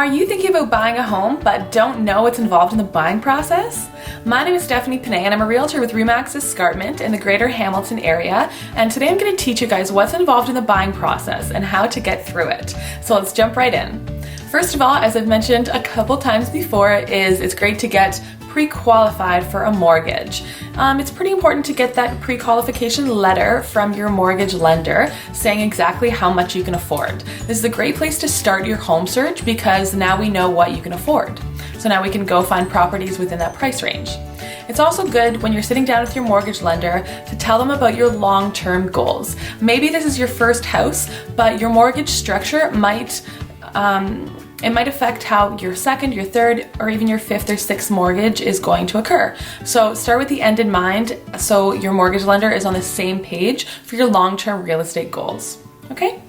Are you thinking about buying a home but don't know what's involved in the buying process? My name is Stephanie Panay and I'm a realtor with Remax Escarpment in the Greater Hamilton area, and today I'm going to teach you guys what's involved in the buying process and how to get through it. So let's jump right in. First of all, as I've mentioned a couple times before, it's great to get pre-qualified for a mortgage. It's pretty important to get that pre-qualification letter from your mortgage lender saying exactly how much you can afford. This is a great place to start your home search because now we know what you can afford. So now we can go find properties within that price range. It's also good when you're sitting down with your mortgage lender to tell them about your long-term goals. Maybe this is your first house, but your mortgage structure might affect how your second, your third, or even your fifth or sixth mortgage is going to occur. So start with the end in mind so your mortgage lender is on the same page for your long-term real estate goals. Okay?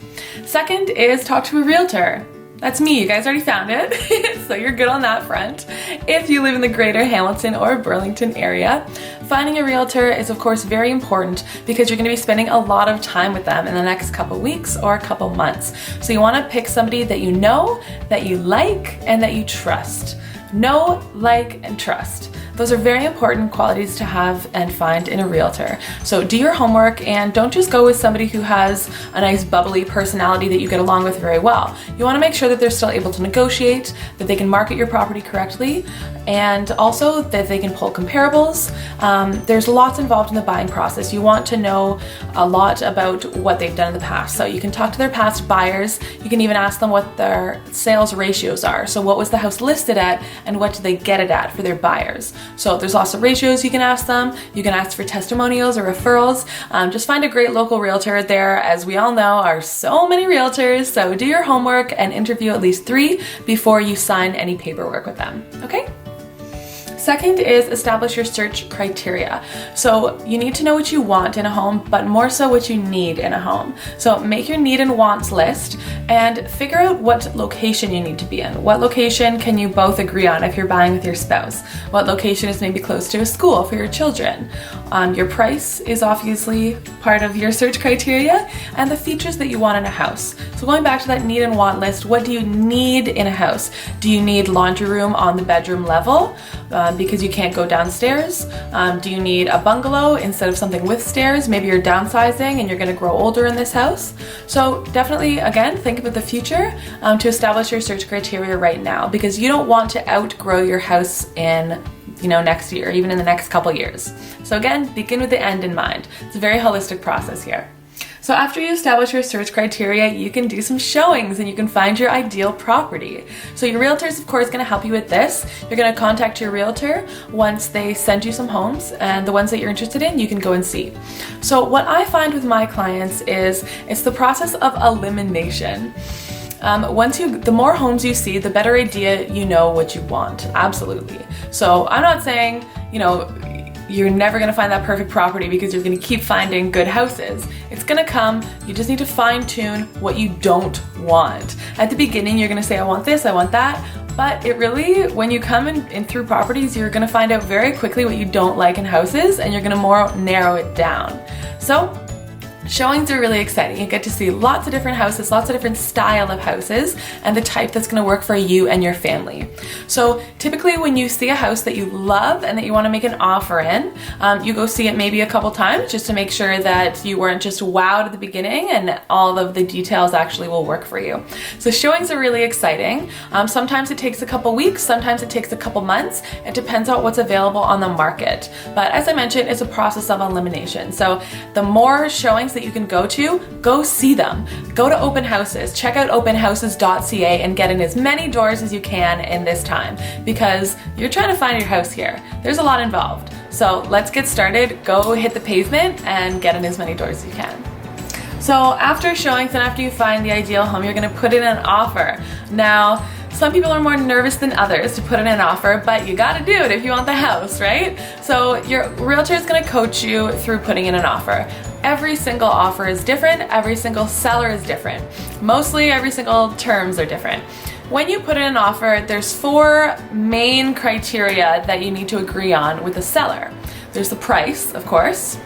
Second is talk to a realtor. That's me, you guys already found it, so you're good on that front. If you live in the Greater Hamilton or Burlington area, finding a realtor is of course very important because you're going to be spending a lot of time with them in the next couple weeks or a couple months. So you want to pick somebody that you know, that you like, and that you trust. Know, like, and trust. Those are very important qualities to have and find in a realtor. So do your homework and don't just go with somebody who has a nice bubbly personality that you get along with very well. You want to make sure that they're still able to negotiate, that they can market your property correctly, and also that they can pull comparables. There's lots involved in the buying process. You want to know a lot about what they've done in the past. So you can talk to their past buyers. You can even ask them what their sales ratios are. So what was the house listed at and what did they get it at for their buyers? So there's lots of ratios you can ask them. You can ask for testimonials or referrals. Just find a great local realtor. There, as we all know, are so many realtors. So do your homework and interview at least 3 before you sign any paperwork with them. Okay? Second is establish your search criteria. So you need to know what you want in a home, but more so what you need in a home. So make your need and wants list and figure out what location you need to be in. What location can you both agree on if you're buying with your spouse? What location is maybe close to a school for your children? Your price is obviously part of your search criteria, and the features that you want in a house. So going back to that need and want list, what do you need in a house? Do you need laundry room on the bedroom level? Because you can't go downstairs? Do you need a bungalow instead of something with stairs? Maybe you're downsizing and you're going to grow older in this house. So definitely, again, think about the future to establish your search criteria right now, because you don't want to outgrow your house in next year, even in the next couple years. So again, begin with the end in mind. It's a very holistic process here. So after you establish your search criteria, you can do some showings and you can find your ideal property. So your realtor is of course going to help you with this. You're going to contact your realtor once they send you some homes, and the ones that you're interested in, you can go and see. So what I find with my clients is it's the process of elimination. The more homes you see, the better idea you know what you want. Absolutely. So I'm not saying, you're never going to find that perfect property because you're going to keep finding good houses. It's going to come. You just need to fine tune what you don't want. At the beginning, you're going to say, I want this, I want that. But it really, when you come in through properties, you're going to find out very quickly what you don't like in houses, and you're going to more narrow it down. So showings are really exciting. You get to see lots of different houses, lots of different style of houses, and the type that's going to work for you and your family. So typically when you see a house that you love and that you want to make an offer in, you go see it maybe a couple times just to make sure that you weren't just wowed at the beginning and all of the details actually will work for you. So showings are really exciting. Sometimes it takes a couple weeks, sometimes it takes a couple months. It depends on what's available on the market. But as I mentioned, it's a process of elimination. So the more showings that you can go see them. Go to open houses. Check out openhouses.ca and get in as many doors as you can in this time, because you're trying to find your house here. There's a lot involved. So let's get started. Go hit the pavement and get in as many doors as you can. So after showings and after you find the ideal home, you're going to put in an offer. Now, some people are more nervous than others to put in an offer, but you gotta do it if you want the house, right? So your realtor is gonna coach you through putting in an offer. Every single offer is different, every single seller is different. Mostly every single terms are different. When you put in an offer, there's 4 main criteria that you need to agree on with the seller. There's the price, of course.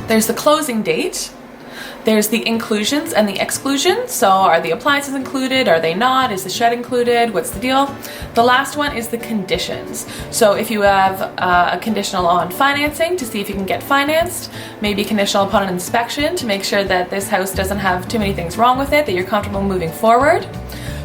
There's the closing date. There's the inclusions and the exclusions. So are the appliances included? Are they not? Is the shed included? What's the deal? The last one is the conditions. So if you have a conditional on financing to see if you can get financed, maybe conditional upon an inspection to make sure that this house doesn't have too many things wrong with it, that you're comfortable moving forward.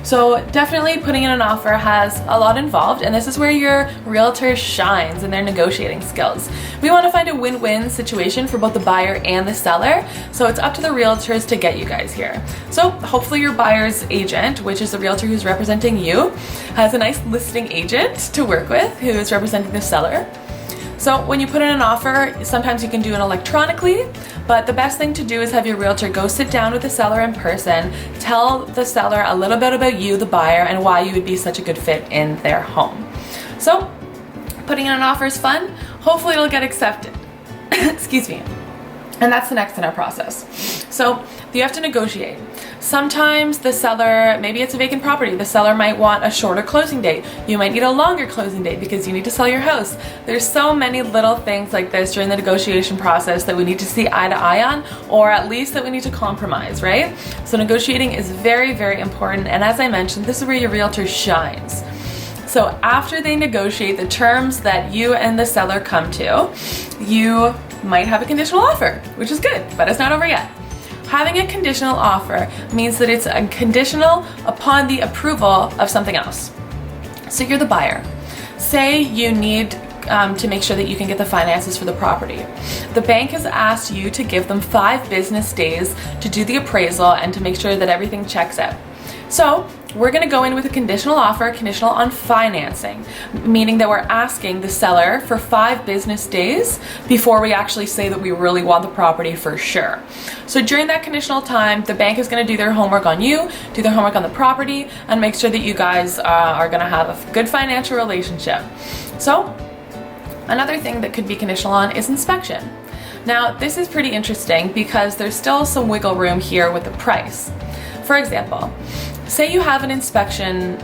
So definitely putting in an offer has a lot involved, and this is where your realtor shines in their negotiating skills. We want to find a win-win situation for both the buyer and the seller, so it's up to the realtors to get you guys here. So hopefully your buyer's agent, which is the realtor who's representing you, has a nice listing agent to work with who is representing the seller. So when you put in an offer, sometimes you can do it electronically, but the best thing to do is have your realtor go sit down with the seller in person, tell the seller a little bit about you, the buyer, and why you would be such a good fit in their home. So putting in an offer is fun. Hopefully it'll get accepted. Excuse me. And that's the next in our process. So you have to negotiate. Sometimes the seller, maybe it's a vacant property, the seller might want a shorter closing date. You might need a longer closing date because you need to sell your house. There's so many little things like this during the negotiation process that we need to see eye to eye on, or at least that we need to compromise, right? So negotiating is very, very important. And as I mentioned, this is where your realtor shines. So after they negotiate the terms that you and the seller come to, you might have a conditional offer, which is good, but it's not over yet. Having a conditional offer means that it's a conditional upon the approval of something else. So you're the buyer. Say you need to make sure that you can get the finances for the property. The bank has asked you to give them 5 business days to do the appraisal and to make sure that everything checks out. So we're going to go in with a conditional offer, conditional on financing, meaning that we're asking the seller for 5 business days before we actually say that we really want the property for sure. So during that conditional time, the bank is going to do their homework on you, do their homework on the property, and make sure that you guys are going to have a good financial relationship. So another thing that could be conditional on is inspection. Now, this is pretty interesting because there's still some wiggle room here with the price. For example, say you have an inspection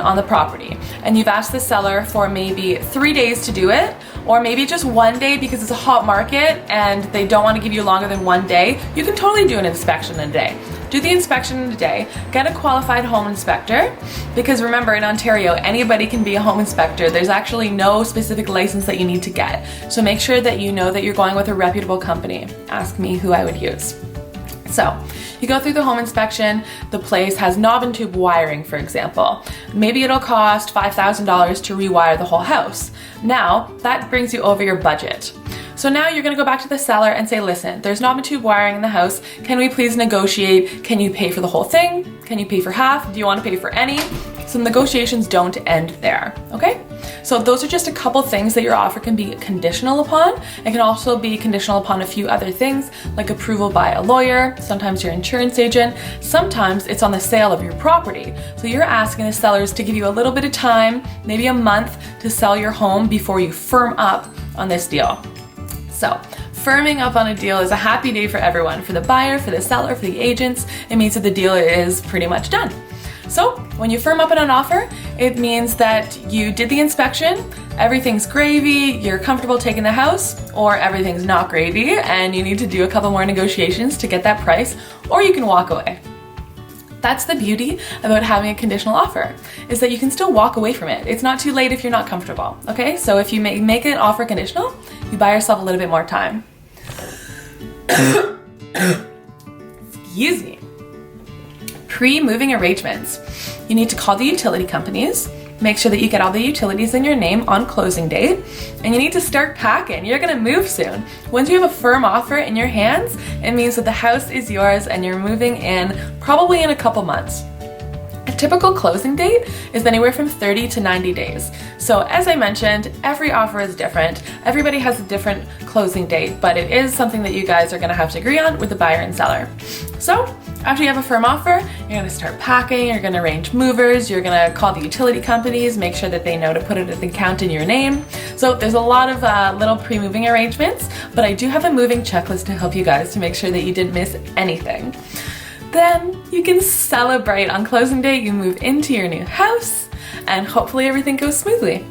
on the property and you've asked the seller for maybe 3 days to do it, or maybe just 1 day because it's a hot market and they don't want to give you longer than 1 day. You can totally do an inspection in a day. Do the inspection in a day, get a qualified home inspector, because remember, in Ontario, anybody can be a home inspector. There's actually no specific license that you need to get. So make sure that you know that you're going with a reputable company. Ask me who I would use. So you go through the home inspection, the place has knob and tube wiring, for example. Maybe it'll cost $5,000 to rewire the whole house. Now, that brings you over your budget. So now you're gonna go back to the seller and say, listen, there's knob and tube wiring in the house. Can we please negotiate? Can you pay for the whole thing? Can you pay for half? Do you wanna pay for any? So negotiations don't end there, okay? So those are just a couple things that your offer can be conditional upon. It can also be conditional upon a few other things, like approval by a lawyer, sometimes your insurance agent, sometimes it's on the sale of your property. So you're asking the sellers to give you a little bit of time, maybe a month, to sell your home before you firm up on this deal. So firming up on a deal is a happy day for everyone, for the buyer, for the seller, for the agents. It means that the deal is pretty much done. So when you firm up on an offer, it means that you did the inspection, everything's gravy, you're comfortable taking the house, or everything's not gravy and you need to do a couple more negotiations to get that price, or you can walk away. That's the beauty about having a conditional offer, is that you can still walk away from it. It's not too late if you're not comfortable, okay? So if you make an offer conditional, you buy yourself a little bit more time. Excuse me. Pre-moving arrangements. You need to call the utility companies, make sure that you get all the utilities in your name on closing date, and you need to start packing. You're gonna move soon. Once you have a firm offer in your hands, it means that the house is yours and you're moving in probably in a couple months. A typical closing date is anywhere from 30 to 90 days. So as I mentioned, every offer is different. Everybody has a different closing date, but it is something that you guys are gonna have to agree on with the buyer and seller. So after you have a firm offer, you're gonna start packing, you're gonna arrange movers, you're gonna call the utility companies, make sure that they know to put it in the account in your name. So there's a lot of little pre-moving arrangements, but I do have a moving checklist to help you guys to make sure that you didn't miss anything. Then you can celebrate. On closing day, you move into your new house and hopefully everything goes smoothly.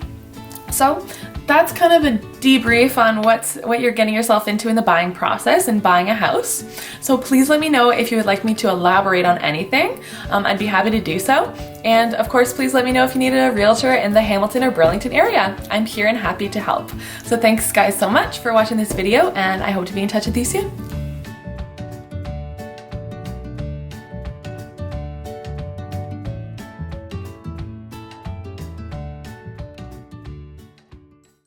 So that's kind of a debrief on what you're getting yourself into in the buying process and buying a house. So please let me know if you would like me to elaborate on anything. I'd be happy to do so. And of course, please let me know if you need a realtor in the Hamilton or Burlington area. I'm here and happy to help. So thanks guys so much for watching this video, and I hope to be in touch with you soon.